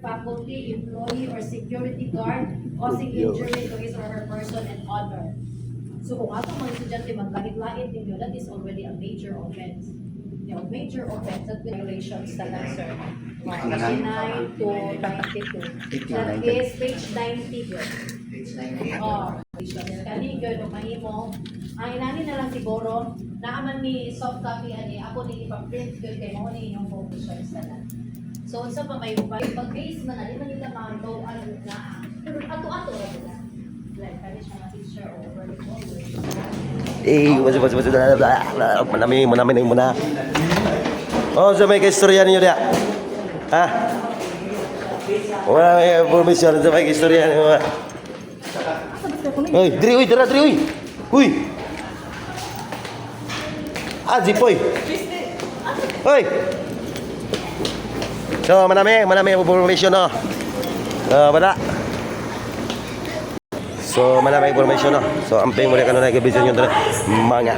faculty, employee, or security guard causing injury to his or her person and honor. So kung ato mga estudyante maglangit-langit ninyo, that is already a major offense. You know, major offense that violations the answer. 89 to 92. That is page 90. Page 90. Oh, kani good o mahimo. Ang inani na lang siguro, naaman ni soft copy ani ako ni ipa-print good kay mo ni yung conditions na. So unsa pa may pag-base man ali man nila ma-go ano na. Ato-ato ra nila. Like kani siya na teacher or Manami na yung muna. Oh, sa may kaistorya ninyo dia. Ha? Wala may information sa may kaistorya ninyo. Uy, diri uy, dira diri uy. Uy. Jipoy. Uy. So, manami information no. Bada. So, manami information no. So, amping mo na kanunay kabisan yung mga